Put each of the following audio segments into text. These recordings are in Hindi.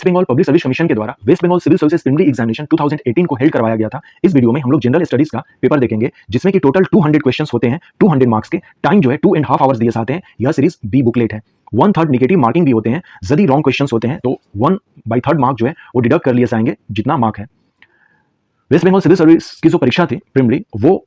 Waste Bengal Public Service Commission के द्वारा West Bengal civil services preliminary examination 2018 को हेल्ड करवाया गया था। इस वीडियो में हम लोग जनरल स्टडीज का पेपर देखेंगे जिसमें कि टोटल 200 क्वेश्चंस होते हैं 200 मार्क्स के। टाइम जो है 2.5 आवर्स दिए जाते हैं। यह सीरीज बी बुकलेट है। 1/3 नेगेटिव मार्किंग भी होते हैं। यदि रॉन्ग क्वेश्चंस होते हैं तो 1/3 मार्क जो है वो डिडक्ट कर लिए जाएंगे जितना मार्क है। वेस्ट बंगाल सिविल सर्विस की जो परीक्षा थी प्रीलिमिनरी वो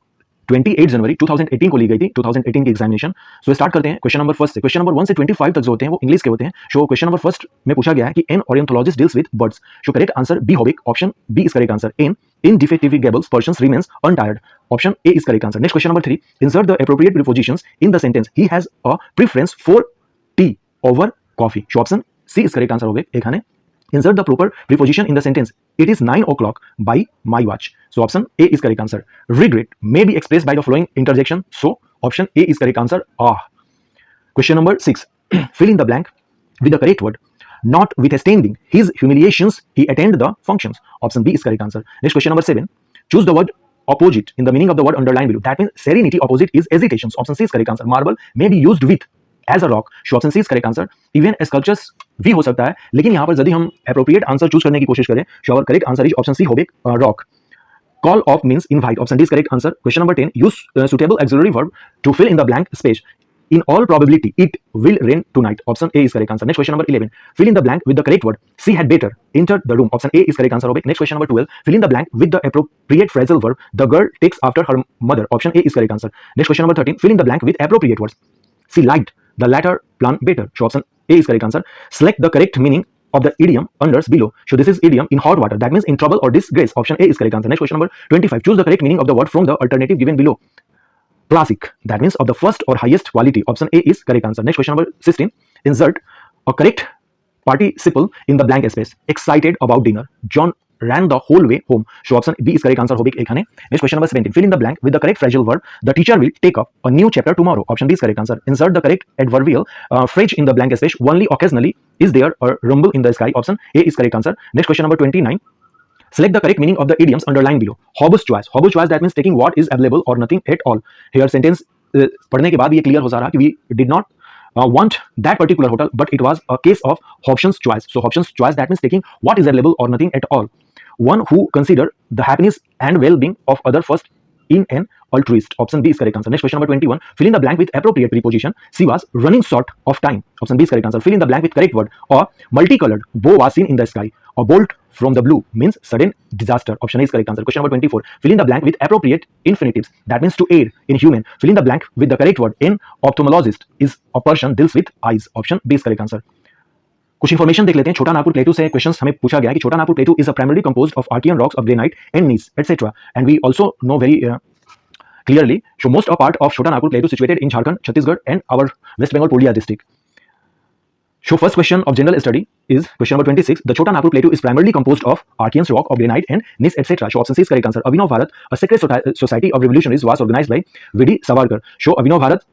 28 जनवरी 2018 को ली गई थी, 2018 की एग्जामिनेशन। सो स्टार्ट करते हैं क्वेश्चन नंबर फर्स्ट से। क्वेश्चन नंबर 1 से 25 तक जो होते हैं वो इंग्लिश के होते हैं। सो क्वेश्चन नंबर फर्स्ट में पूछा गया है कि an ornithologist deals with birds. So correct answer B होगा, option B is correct answer. An indefatigable persons remains untired, option A is correct answer. Next question number 3, insert the appropriate prepositions in the sentence he has a preference for tea over coffee. So option C is correct answer होगा एखाने। Insert the proper preposition in the sentence it is 9 o'clock by my watch. So option A is correct answer. Regret may be expressed by the following interjection. So option A is correct answer. Question number 6, fill in the blank with the correct word. Notwithstanding his humiliations, he attended the functions. Option B is correct answer. Next question number 7. Choose the word opposite in the meaning of the word underlined below. That means serenity opposite is hesitations. Option C is correct answer. Marble may be used with as a rock. So option C is correct answer. Even sculptures भी हो सकता है, लेकिन यहाँ पर यदि हम appropriate answer choose करने की कोशिश करें, so our correct answer is option C होगा rock. Call off means invite. Option D is correct answer. Question number 10. Use suitable auxiliary verb to fill in the blank space. In all probability, it will rain tonight. Option A is correct answer. Next question number 11. Fill in the blank with the correct word. She had better entered the room. Option A is correct answer. Next question number 12. Fill in the blank with the appropriate phrasal verb. The girl takes after her mother. Option A is correct answer. Next question number 13. Fill in the blank with appropriate words. She liked the latter plan better. So option A is correct answer. Select the correct meaning of the idiom under below. So this is idiom in hot water. That means in trouble or disgrace. Option A is correct answer. Next question number 25. Choose the correct meaning of the word from the alternative given below. Classic, that means of the first or highest quality. Option A is correct answer. Next question number 16. Insert a correct participle in the blank space. Excited about dinner. John ran the whole way home. So option B is correct answer होगी एखाने। Next question number 17. Fill in the blank with the correct phrasal verb. The teacher will take up a new chapter tomorrow. Option B is correct answer. Insert the correct adverbial phrase in the blank space. Only occasionally is there a rumble in the sky. Option A is correct answer. Next question number 29. Select the correct meaning of the idioms underlined below. Hobbes choice. Hobbes choice, that means taking what is available or nothing at all. Here sentence पढ़ने के बाद ये क्लियर हो जा रहा कि we did not want that particular hotel, but it was a case of Hobson's choice. So Hobson's choice, that means taking what is available or nothing at all. One who consider the happiness and well-being of other first in an altruist. Option B is correct answer. Next question number 21. Fill in the blank with appropriate preposition. She was running short of time. Option B is correct answer. Fill in the blank with correct word. Or multicolored bow was seen in the sky. A bolt from the blue means sudden disaster. Option A is correct answer. Question number 24. Fill in the blank with appropriate infinitives. That means to aid in human. Fill in the blank with the correct word. An ophthalmologist is a person deals with eyes. Option B is correct answer. कुछ इन्फॉर्मेशन देख लेते हैं। छोटा नागपुर प्लेटू से क्वेश्चंस हमें पूछा गया है कि Chota Nagpur plateau is a primary composed of Archean rocks of granite and gneiss etcetera, and we also know very clearly. So most a part of Chota Nagpur Plateau situated in Jharkhand, Chhattisgarh and our West Bengal Purulia district. So first question of general study is question number 26. The Chota Nagpur Plateau is primarily composed of Archean rock of granite and gneiss etc. So option C is correct answer. Avinav Bharat, a secret society of revolutionaries, was organized by V.D. Savarkar. So Avinav Bharat,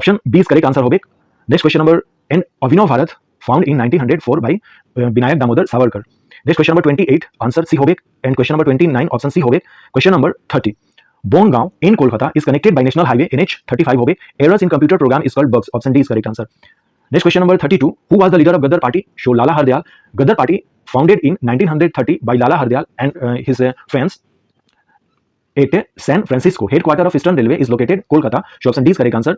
option B is correct answer होगा। Next question number, and Avinav Bharat found in 1904 by Vinayak Damodar Savarkar. Next question number 28, answer C होगा, and question number 29 option C होगा। Question number 30. Bongaon in Kolkata is connected by National Highway NH35 होगा। Errors in computer program is called bugs. Option D is correct answer. Next question number 32. Who was the leader of Gadar Party? So Lala Hardayal. Gadar Party founded in 1930 by Lala Hardayal and his friends at San Francisco. Headquarter of Eastern Railway is located Kolkata. So option D is correct answer.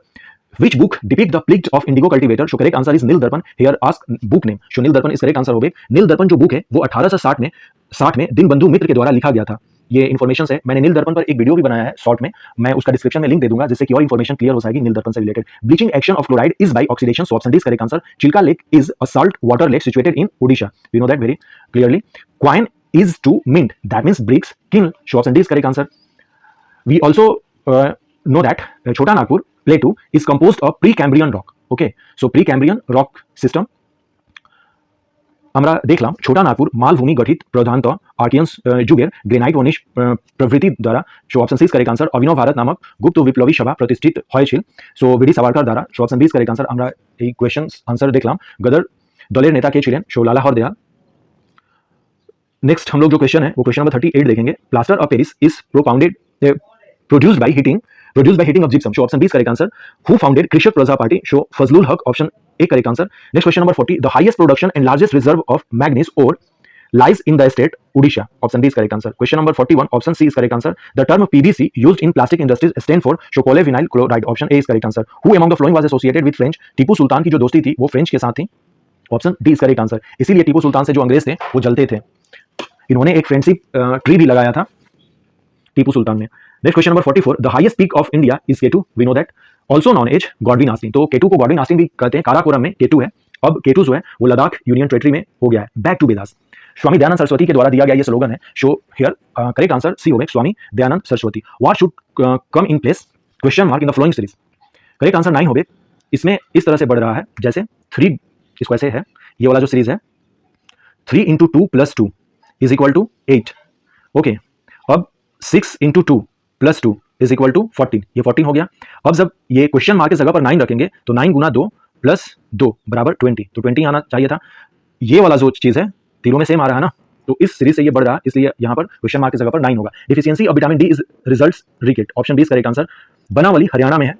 Which book depict the plight of indigo cultivator? So correct answer is Nil Darpan. Here ask book name. So Nil Darpan is correct answer होगा। Nil Darpan जो बुक है वो 1860 में दीनबंधु मित्र के द्वारा लिखा गया था। ये इन्फॉर्मेशन है। मैंने नील दर्पण पर एक वीडियो भी बनाया है शॉर्ट में, मैं उसका डिस्क्रिप्शन में लिंक दे दूंगा जिससे कि और इन्फॉर्मेशन क्लियर हो जाएगी नील दर्पण से related. Bleaching action of chloride is by oxidation. So option D is correct answer. Chilka lake is a salt water lake situated in Odisha, we know that very clearly. Coin is to mint, that means bricks kiln. So option D is correct answer. We also know that Chhota Nagpur plateau is composed of pre Cambrian rock. Okay, so pre Cambrian rock system আমরা দেখলাম ছোটা নাগপুর মালভূমি গঠিত প্রধানত আর্কিয়ান যুগের গ্রেনাইট ও নিশ প্রভৃতি দ্বারা। So option C is correct answer. Abhinav Bharat নামক গুপ্ত বিপ্লবী সভা প্রতিষ্ঠিত হয়েছিল সো ভিডি সাভারকার দ্বারা। So option B is correct answer. আমরা এই কোয়েশ্চেন্স আনসার দেখলাম। गदर दलेर नेता के छिलेन? सो लाला हरदयाल। नेक्स्ट हम लोग जो क्वेश्चन है वो क्वेश्चन नंबर 38 देखेंगे। Plaster of Paris is produced by heating of gypsum. So option B is correct answer. Who founded Krishak Praza Party? So Fazlul Haq, option एक correct answer. Next question number 40, the highest production and largest reserve of manganese ore lies in the state Odisha. Option D is correct answer. Question number 41. Option C is correct answer. The term PVC used in plastic industries stand for chocolate vinyl chloride. Option A is correct answer. Who among the following was associated with French? Tipu Sultan की जो दोस्ती थी वो फ्रेंच के साथ थी। Option D is correct answer. इसीलिए टीपू सुल्तान से जो अंग्रेज थे वो जलते थे। इन्होंने एक फ्रेंडशिप ट्री भी लगाया था टीपू सुल्तान ने। Next question number 44, the highest peak of India is K two, we know that, also known as Godwin Austen. तो केटू को गॉडविन आस्तीन भी कहते हैं। काराकोरम में केटू है, अब केटू जो है वो लद्दाख यूनियन टेरिटरी में हो गया है। बैक टू वेदास, स्वामी दयानंद सरस्वती के द्वारा दिया गया ये स्लोगन है। So here correct answer C होगा Swami Dayanand Saraswati. What should come in place question mark in the following series. Correct answer 9 होगा। इसमें इस तरह से बढ़ रहा है जैसे 3, इसको ऐसे है, ये वाला जो सीरीज है 3 × 2 + 2 इज इक्वल टू 8। ओके, अब 6 × 2 + 2 इज इक्वल टू 14, ये 14 हो गया। अब जब ये क्वेश्चन मार्क की जगह पर 9 रखेंगे तो 9 × 2 + 2 बराबर 20, तो 20 आना चाहिए था। ये वाला जो चीज है तीनों में सेम आ रहा है ना, तो इस सीरीज से ये बढ़ रहा है, इसलिए यहाँ पर क्वेश्चन मार्क की जगह पर 9 होगा। Deficiency of vitamin D is results rickets. Option B is correct answer. Banawali Haryana में है,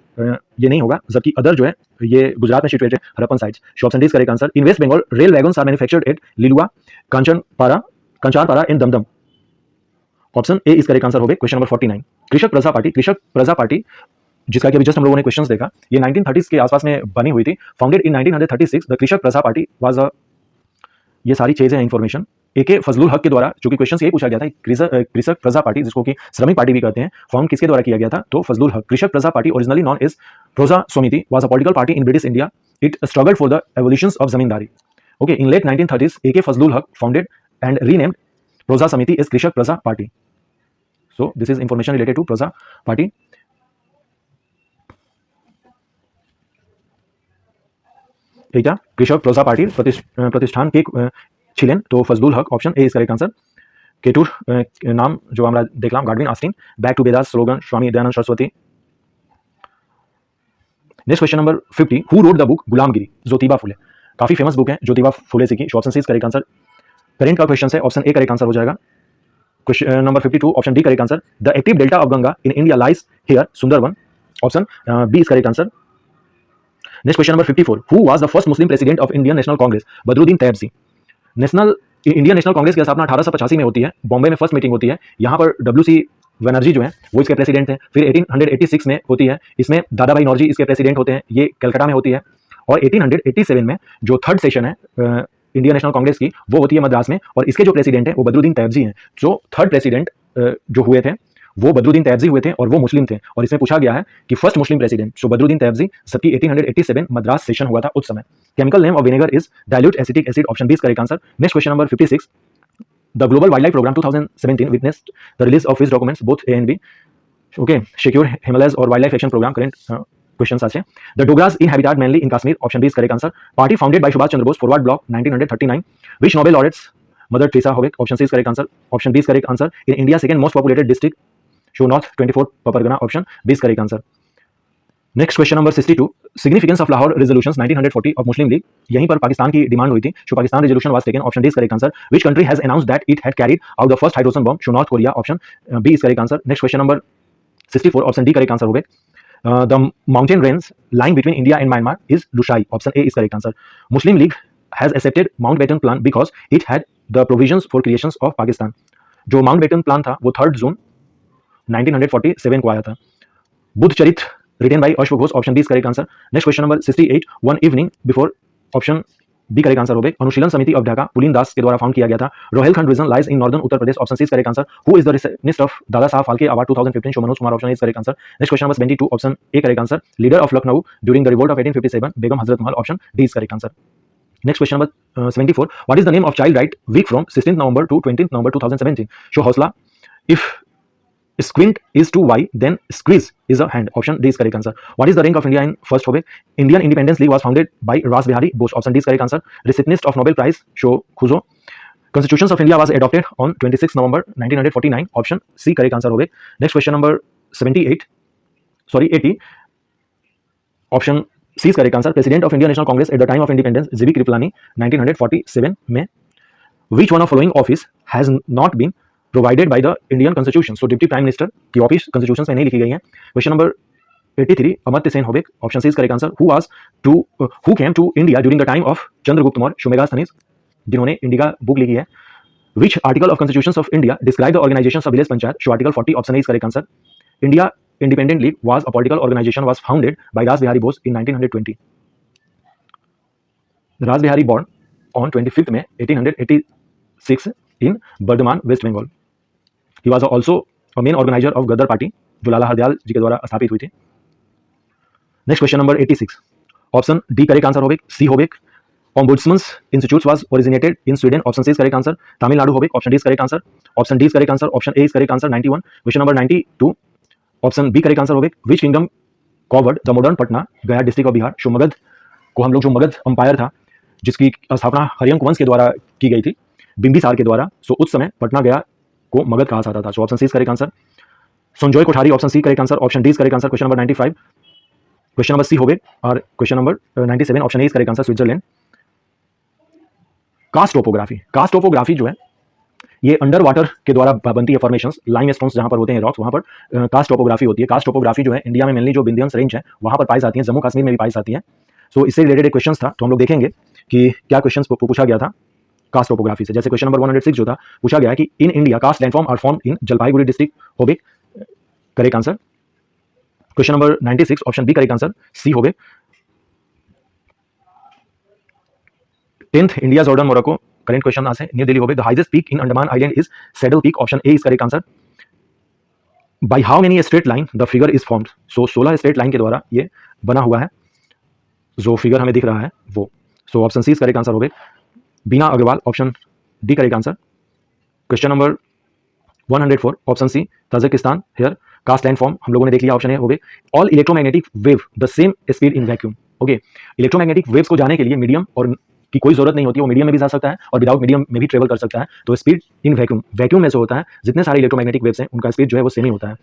ये नहीं होगा, जबकि अदर जो है ये गुजरात में situated Harappan sites. Option D is correct answer. In West Bengal rail wagons are manufactured at Liluah, Kancharapara and Dum Dum. Option A is correct answer होगा। Question number 49, Krishak Praja party जिसका कि अभी जस्ट हम लोगों ने क्वेश्चंस देखा, ये 1930s के आसपास में बनी हुई थी। फाउंडेड इन 1936, द कृषक प्रजा पार्टी वाज अ, ये सारी चीजें हैं इंफॉर्मेशन ए फजलुल हक के द्वारा, जो कि क्वेश्चन यही पूछा गया था। कृषक प्रजा पार्टी जिसको कि श्रमिक पार्टी भी कहते हैं, फॉर्म किसके द्वारा किया गया था? तो Fazlul Haq. Krishak Praja party originally known as Proja Samiti was a political party in British India. It struggled for the evolution of zamindari. Okay, in late 1930s A Fazlul Haq founded and renamed Proja Samiti as Krishak Praja party. So this is information related to Praja party. ठीक है, कृषक प्रजा पार्टी प्रतिष्ठान के छिलेन तो Fazlul Haq. Option A is correct answer. केटूर नाम जो আমরা দেখলাম Godwin Austen. Back to Vedas slogan Swami Dayanand Saraswati. Next question number 50, who wrote the book Gulamgiri? Jyotiba फुले। काफी फेमस बुक है ज्योतिबा फुले जी की। Option C is correct answer. Current का क्वेश्चन है, ऑप्शन ए करेक्ट आंसर हो जाएगा। Question number 52, option D correct answer. The active delta of Ganga in India lies here, Sundarban. Option B is correct answer. Next question number 54, who was the first Muslim president of Indian National Congress? Badruddin Tyabji. Indian National Congress की स्थापना 1885 में होती है, बॉम्बे में फर्स्ट मीटिंग होती है। यहाँ पर WC बनर्जी जो है वो इसके प्रेसिडेंट हैं। फिर 1886 में होती है, इसमें दादा भाई नौरोजी इसके प्रेसिडेंट होते हैं, ये कलकत्ता में होती है। और 1887 में जो थर्ड सेशन है इंडियन नेशनल कांग्रेस की, वो होती है मद्रास में, और इसके जो प्रेसिडेंट है वो बदरुद्दीन तैयबजी हैं। जो थर्ड प्रेसिडेंट जो हुए थे वो बदरुद्दीन तैयबजी हुए थे और वो मुस्लिम थे। और इसमें पूछा गया है कि फर्स्ट मुस्लिम प्रेसिडेंट जो बदरुद्दीन तैयबजी, सबकी 1887 मद्रास सेशन हुआ था उस समय। Chemical name of vinegar is dilute acetic acid. Option B is correct answer. Next question number 56, the global wild life programme 2017 witnessed the release of his documents both A and B. Okay, secure Himalayas और wild life action programme current questions আছে। The Dogras in habitat mainly in Kashmir. Option B is correct answer. Party founded by Subhash Chandra Bose, Forward Bloc 1939। Which Nobel laureates Mother Teresa होवे? Option C is correct answer. Option B is correct answer. In India second most populated district so North 24 Pargana. Option B is correct answer. Next question number 62, significance of Lahore resolutions 1940 of Muslim League. यहीं पर पाकिस्तान की डिमांड हुई थी, so Pakistan resolution was taken. Option D is correct answer. Which country has announced that it had carried out the first hydrogen bomb? So North Korea. Option B is correct answer. Next question number 64, option D correct answer होगा। The mountain range line between India and Myanmar is Lushai. Option A is correct answer. Muslim League has accepted Mountbatten plan because it had the provisions for creations of Pakistan. जो माउंटबेटन प्लान था वो 3 जून 1947 को आया था। बुद्ध चरित्र रिटन बाय अश्व घोष। Option D is correct answer. Next question number 68, one evening before. Option B correct answer होगा। अनुशीलन समिति ऑफ ढाका पुलिन दास के द्वारा फाउंड किया गया था। Rohilkhand region lies in northern Uttar Pradesh. Option C is correct answer. Who is the receptionist of Dada Saheb Phalke award 2015? So Manoj Kumar. Option is correct answer. Next question number 72, option A correct answer. Leader of Lucknow during the revolt of 1857? Begum Hazrat Mahal. Option D is correct answer. Next question number 74, what is the name of child right week from 16 November to 20 November 2017? Show हौसला। If squint is to y, then squeeze is a hand. Option D is correct answer. What is the rank of India in first Hobe? Indian Independence League was founded by Ras Behari Bose. Option D is correct answer. Recipient of Nobel Prize Sho Khuzo. Constitution of India was adopted on 26 November 1949. Option C correct answer होगा। Next question number 80. Option C is correct answer. President of Indian National Congress at the time of independence, J.B. Kripalani, 1947 में। Which one of following office has not been provided by the Indian constitution? So deputy prime minister की ऑफिस कॉन्स्टिट्यूशन में नहीं लिखी गई है। क्वेश्चन नंबर 83 अमर्त्य सेन होबेक, option C is correct answer. Who came to India during the time of Chandragupta Maurya, so Megasthenes, जिन्होंने इंडिया बुक लिखी है। Which article of constitution of India describe the organisation of village panchayat, so article 40, option A is correct answer. India independent league was a political organization was founded by Ras Bihari Bose in 1920. Ras Bihari born on 25th May 1886 in Bardhaman, West Bengal. He was also a main organizer of Gadar Party, जो लाला हरदयाल जी के द्वारा स्थापित हुई थी। Next question number 86, option D correct answer होबेक, सी होबेक। Ombudsman's Institute was originated in Sweden, option C is correct answer. Tamil Nadu होबेक, option D is correct answer. Option D is correct answer, option A is correct answer. 91, question number 92, option B correct answer होबेक। Which kingdom covered the modern Patna, Gaya district of Bihar, so Magadh को हम लोग, जो मगध अंपायर था जिसकी स्थापना हरियंक वंश के द्वारा की गई थी, बिंबिसार के द्वारा, सो उस समय पटना गया को मगध कहा जाता था। So option C is correct answer. Sanjoy Kothari, option C correct answer, option D is correct answer. Question number 95, question number C होबेक और question number 97, option A is correct answer, Switzerland. Karst topography, karst topography जो है ये अंडर वाटर के द्वारा बनती है फॉर्मेशंस, लाइम स्टोन्स जहां पर होते हैं रॉक्स, वहां पर कास्ट टोपोग्राफी होती है। कास्ट टोपोग्राफी जो है इंडिया में मेनली जो विंध्यंस रेंज है वहां पर पाई जाती है, जम्मू कश्मीर में भी पाई जाती है। सो इससे रिलेटेड एक क्वेश्चन था, तो हम लोग देखेंगे कि क्या क्वेश्चन पूछा गया था कास्ट टोपोग्राफी से। जैसे क्वेश्चन नंबर 106 जो था, पूछा गया कि in India karst landform are form in Jalpaiguri district, होबेक correct answer. Question number 96, option B correct answer, C होबेक। 10th India Jordan Morocco, current question आज है, न्यू दिल्ली होबेक। The highest peak in Andaman island is Saddle Peak, option A is correct answer. By how many straight line the figure is formed, so 16 straight line के द्वारा ये बना हुआ है, जो फिगर हमें दिख रहा है वो। So option C is correct answer होबेक। Bina Agarwal, option D correct answer. Question number 104, option C Tajikistan, here karst land form हम लोगों ने देख लिया, ऑप्शन ए होबेक। All electromagnetic wave the same speed in vacuum, okay. Electromagnetic waves को जाने के लिए मीडियम और की कोई जरूरत नहीं होती, वो मीडियम में भी जा सकता है और विदाउट मीडियम में भी ट्रेवल कर सकता है। तो स्पीड इन वैक्यूम, वैक्यूम में जो होता है जितने सारे इलेक्ट्रोमैग्नेटिक वेव्स हैं उनका स्पीड जो है वो सेम ही होता है।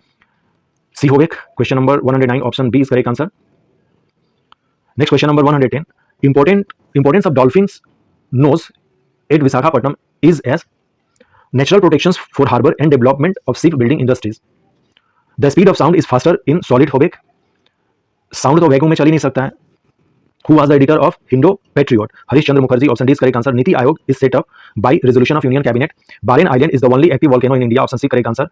सी होबेक। Question number 109, option B is correct answer. Next question number 110, importance of Dolphin's Nose at Visakhapatnam is as natural protections for harbour and development of ship building industries. The speed of sound is faster in solid, होबेक। साउंड तो वैक्यूम में चल ही नहीं सकता है। Who was the editor of Hindu Patriot? Harish Chandra Mukherjee, option D is correct answer. Niti Aayog is set up by resolution of Union Cabinet. Barren Island is the only active volcano in India, option C correct answer.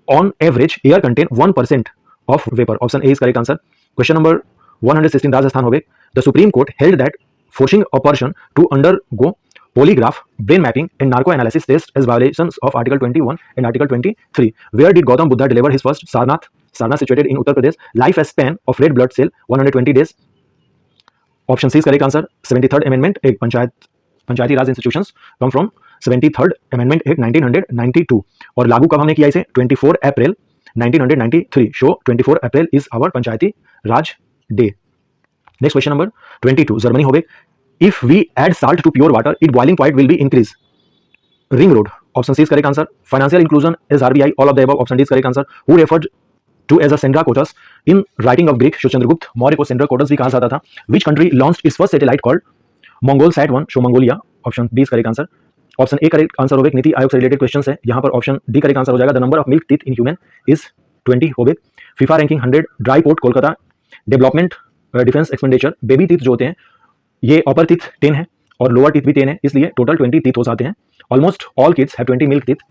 On average, air contain 1% of vapor, option A is correct answer. Question number 116, Rajasthan होबेक. The Supreme Court held that forcing a person to undergo polygraph, brain mapping and narco analysis tests as violations of Article 21 and Article 23. Where did Gautam Buddha deliver his first Sarnath? Sarnath situated in Uttar Pradesh. Life span of red blood cell 120 days. Option C is correct answer. 73rd amendment act, panchayati raj institutions come from 73rd amendment act 1992 और लागू कब हमने किया इसे? 24 अप्रैल 1993। So 24 April is our panchayati raj day. Next question number 22, Germany होबेक। If we add salt to pure water it boiling point will be increase. Ring road, option C is correct answer. Financial inclusion is RBI, all of the above, option D is correct answer. Who referred to as a Sendracotus in writing of Greek, show Chandragupta Maurya को सेंड्राकोटस भी कहा जाता था। Which country launched its first satellite called Mongolsat-1, so Mongolia, option B is correct answer. Option A correct answer होबेक। नीति आयोग से रिलेटेड क्वेश्चन है, यहाँ पर ऑप्शन डी करेक्ट आंसर हो जाएगा। The number of milk teeth in human is 20, होबेक। FIFA ranking 100, dry port Kolkata. Development defence expenditure, baby teeth जो होते हैं ये अपर टीथ 10 है और लोअर टीथ भी 10 है, इसलिए टोटल 20 टीथ हो जाते हैं। Almost all kids have 20 milk teeth,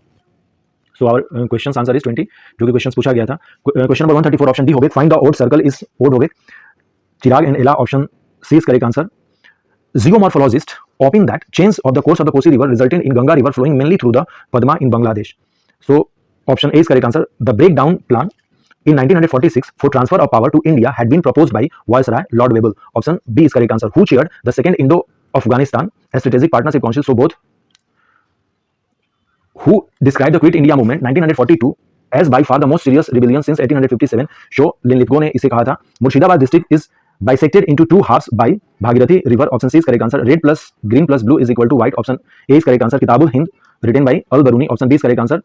so our question answer is 20, जो कि क्वेश्चन पूछा गया था। क्वेश्चन नंबर 134, ऑप्शन डी होबेक। Find the odd circle is odd, होबेक। Chirag and Ela, option C is correct answer. Geomorphologist opine that change of the course of the Kosi river resulted in Ganga river flowing mainly through the Padma in Bangladesh. So option A is correct answer. The breakdown plan in 1946 for transfer of power to India had been proposed by Viceroy Lord Webble. Option B is correct answer. Who chaired the second Indo-Afghanistan Strategic Partnership Council? So both. Who described the Quit India movement 1942 as by far the most serious rebellion since 1857? Show Linlithgow ने इसे कहा था। Murshidabad district is bisected into two halves by Bhagirathi river, option C is correct answer. Red plus green plus blue is equal to white, option A is correct answer. Kitabul Hind written by Al-Baruni, option B is correct answer.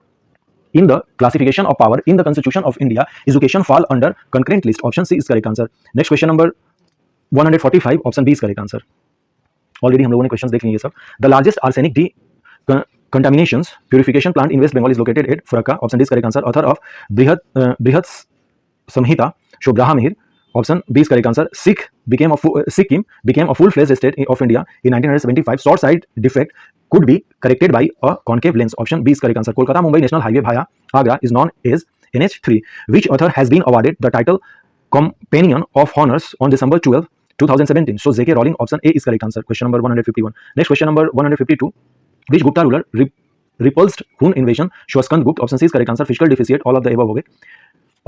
In the classification of power in the Constitution of India, education fall under concurrent list, option C is correct answer. Next question number 145, option B is correct answer. Already हम लोगों ने questions देख लिए सब। The largest arsenic contaminations purification plant in West Bengal is located at Farakka, option D is correct answer. Author of Brihat Samhita, show Braha Mihir. Option B is correct answer. Sikkim became a full-fledged state of India in 1975. Short side defect could be corrected by a concave lens. Option B is correct answer. Kolkata Mumbai National Highway via Agra is known as NH3. Which author has been awarded the title Companion of Honors on December 12, 2017? So J.K. Rowling. Option A is correct answer. Question number 151. Next question number 152. Which Gupta ruler repulsed Hun invasion? Shwaskan Gupta. Option C is correct answer. Fiscal deficit. All of the above हो गए.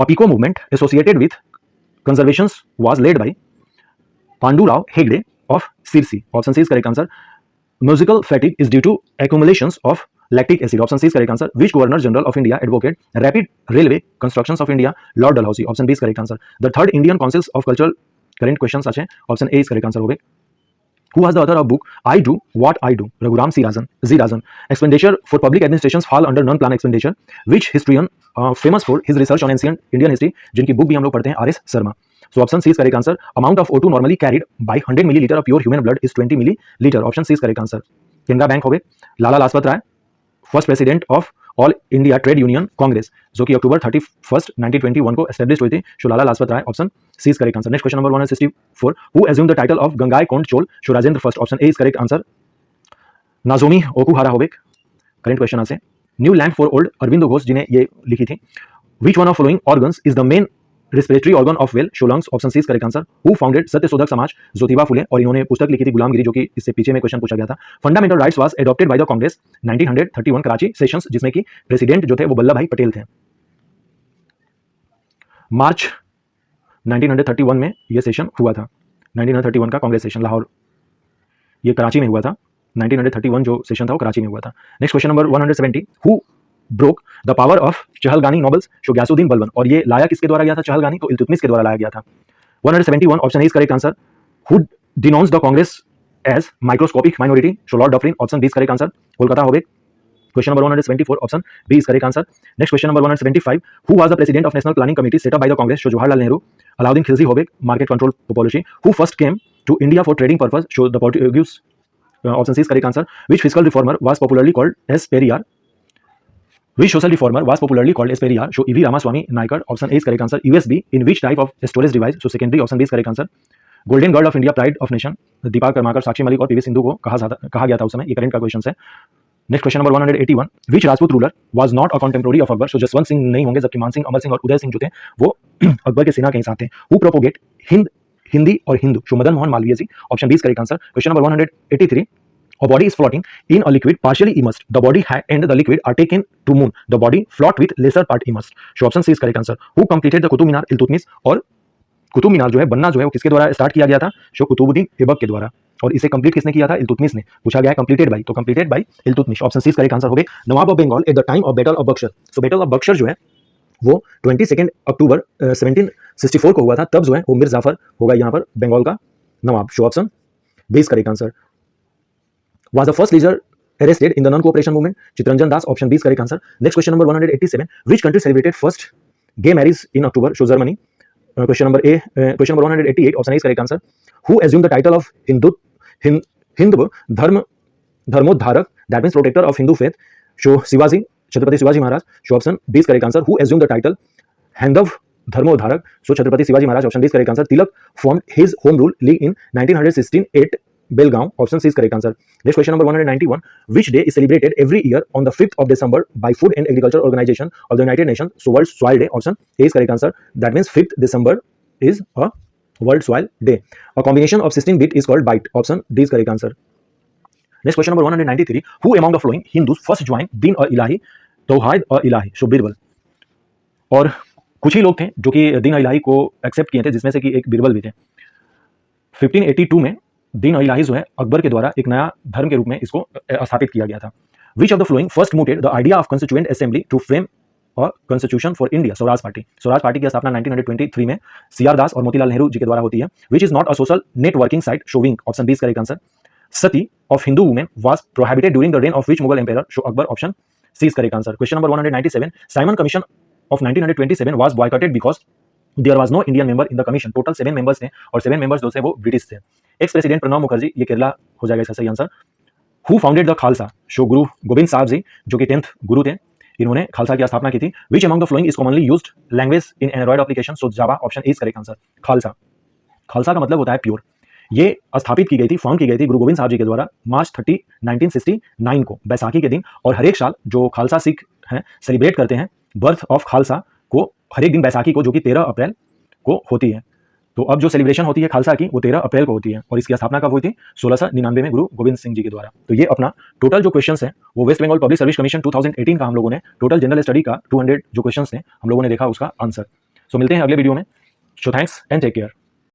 Apico movement associated with conservations was led by Pandu Rao Hegde of Sirsi. Option C is correct answer. Musical fatigue is due to accumulations of lactic acid. Option C is correct answer. Which Governor General of India advocate rapid railway constructions of India? Lord Dalhousie. Option B is correct answer. The third Indian Councils of Cultural current questions are option A is correct answer हो गए. Who was the author of book I Do What I Do? Raghuram C. Rajan. Expenditure for public administrations fall under non-plan expenditure. Which historian famous for his research on ancient Indian history? जिनकी बुक भी हम लोग पढ़ते हैं R.S. Sharma. So option C is correct answer. Amount of O2 normally carried by 100 milliliter of pure human blood is 20 milliliter. Option C is correct answer. Canara Bank हो गए. Lala Lajpat Rai, first president of All India Trade Union Congress, जो कि अक्टूबर 31 1921 को एस्टेब्लिश हुई थी. So Lala Lajpat Rai. Option C is correct answer. Next question number 164. Who assumed the title of Gangai Konda Chola? So Rajendra first. Option A is correct answer. Nozomi Okuhara होबेक. करेंट क्वेश्चन से new land for old, Aurobindo Ghosh जिन्हें ये लिखी थी. Which one of following organs is the main respiratory organ of whale? So lungs. Option C is correct answer. Who founded Satyashodhak Samaj? Jyotiba फुले. और इन्होंने पुस्तक लिखी थी गुलामगिरी, जो कि इससे पीछे में क्वेश्चन पूछा गया था. Fundamental rights was adopted by the Congress 1931 Karachi sessions, जिसमें कि प्रेसिडेंट जो थे वो वल्लभ भाई पटेल थे. मार्च 1931 में ये सेशन हुआ था. 1931 का कांग्रेस सेशन लाहौर, ये कराची में हुआ था. 1931 जो सेशन था वो कराची में हुआ था. Next question number 170. Who broke the power of Chahalgani nobles? So Ghiyasuddin Balban. और ये लाया किसके द्वारा गया था चहलगानी? तो इल्तुतमिश के द्वारा लाया गया था. 171. Option A is correct answer. Who denounce the Congress as microscopic minority? So Lord Dufferin. Option B is correct answer. Kolkata होबे. Question number 174. Option B is correct answer. Next question number 175. Who was the president of national planning committee set up by the Congress? So Jawaharlal Nehru. Alauddin Khilji होबे. Market control policy. Who first came to India for trading purpose? So the Portuguese. Option C is correct answer. Which fiscal reformer was popularly called as Periyar? Which social reformer was popularly called as Periyar? Show E.V. Ramaswamy Naicker. Option A is correct answer. USB in which type of storage device? So secondary. Option B is correct answer. Golden Girl of India, Pride of Nation. Dipa Karmakar, Sakshi Malik और पीवी सिंधु को कहा गया था उस समय. ये करंट का क्वेश्चन है. Next question number 181. Which Rajput ruler was not a contemporary of Akbar? So Jaswant Singh नहीं होंगे, जबकि मान सिंह, अमर सिंह और उदय सिंह जो थे वो अकबर के सेना के साथ थे. Who propagate हिंदी और Hindu? So Madan Mohan Malaviya ji. Option B is correct answer. Question number 183. A body is floating in a liquid partially immersed. The body and the liquid are taken to moon. The body float with lesser part immersed. So option C is correct answer. Who completed the Qutub Minar? Iltutmish. और कुतुब मीनार जो है बनना जो है वो किसके द्वारा स्टार्ट किया गया था? शो कुतुबुद्दीन ऐबक के द्वारा. और इसे कंप्लीट किसने किया था? इल्तुतमिश ने. पूछा गया है कंप्लीटेड बाय, तो completed by Iltutmish. Option C is correct answer हो गए. Nawab of Bengal at the time of battle of Buxar. So battle of Buxar जो है वो 22 अक्टूबर 1764 को हुआ था. तब जो है वो मिर्जा जाफर होगा यहाँ पर बंगाल का नवाब. So option B is correct answer. Was the first leader arrested in the non-cooperation movement? Chitranjan Das. Option B is correct answer. Next question number 187. Which country celebrated first gay marriage in October? Show Germany. Question number 188. Option A is correct answer. Who assumed the title of Hindu Dharmodharak? That means protector of Hindu faith. Show Shivaji. Chhatrapati Shivaji Maharaj. Show option B is correct answer. Who assumed the title Handav Dharmodharak? So Chhatrapati Shivaji Maharaj. Option B is correct answer. Tilak formed his home rule league in 1916 at Belgaum. Option C is correct answer. Next question number 191. Which day is celebrated every year on the 5th of December by Food and Agriculture Organization of the United Nations? So World Soil Day. Option A is correct answer. That means 5th December is a World Soil Day. A combination of 16 bit is called byte. Option D is correct answer. Next question number 193. Who among the following Hindus first joined Din-e-Ilahi Tawhid-e-Ilahi? So Birbal. और कुछ ही लोग थे जो कि दीन-ए-इलाही को एक्सेप्ट किए थे, जिसमें से कि एक बीरबल भी थे. 1582 में दीन-ए-इलाही जो है अकबर के द्वारा एक नया धर्म के रूप में इसको स्थापित किया गया था. Which of the following first mooted the idea of constituent assembly to frame a constitution for India? Swaraj party. Swaraj party की स्थापना 1923 में सीआर दास और मोतीलाल नेहरू जी के द्वारा होती है. Which is not a social networking site? So wing. Option B is correct answer. Sati of Hindu women was prohibited during the reign of which Mughal empire? So Akbar. Option C is correct answer. Question number 197. Simon Commission of 1927 was boycotted because there was no Indian member in the commission. Total 7 members थे और 7 मेंबर्स जो थे वो ब्रिटिश थे. एक्स प्रेसिडेंट प्रणब मुखर्जी, ये केरला हो जाएगा इसका सही answer. Who founded the Khalsa? Show गुरु गोविंद साहब जी, जो कि 10th गुरु थे. इन्होंने खालसा की स्थापना की थी। Which among the following is commonly used language in Android application? So Java option is correct answer. Khalsa, Khalsa का मतलब होता है प्योर। ये स्थापित की गई थी, फाउंड की गई थी गुरु गोविंद साहब जी के द्वारा मार्च 30, 1969 को, बैसाखी के दिन। और हर एक साल जो खालसा सिख हैं सेलिब्रेट करते हैं बर्थ ऑफ खालसा को हर एक दिन बैसाखी को, जो कि 13 अप्रैल को होती है। तो अब जो सेलिब्रेशन होती है खालसा की वो 13 अप्रैल को होती है और इसकी स्थापना कब हुई थी? 1699 में गुरु गोविंद सिंह जी के द्वारा। तो ये अपना टोटल जो क्वेश्चंस हैं वो West Bengal Public Service Commission 2018 का हम लोगों ने टोटल जनरल स्टडी का 200 जो क्वेश्चंस थे हम लोगों ने देखा उसका आंसर। सो मिलते हैं अगले वीडियो में। So thanks and take care.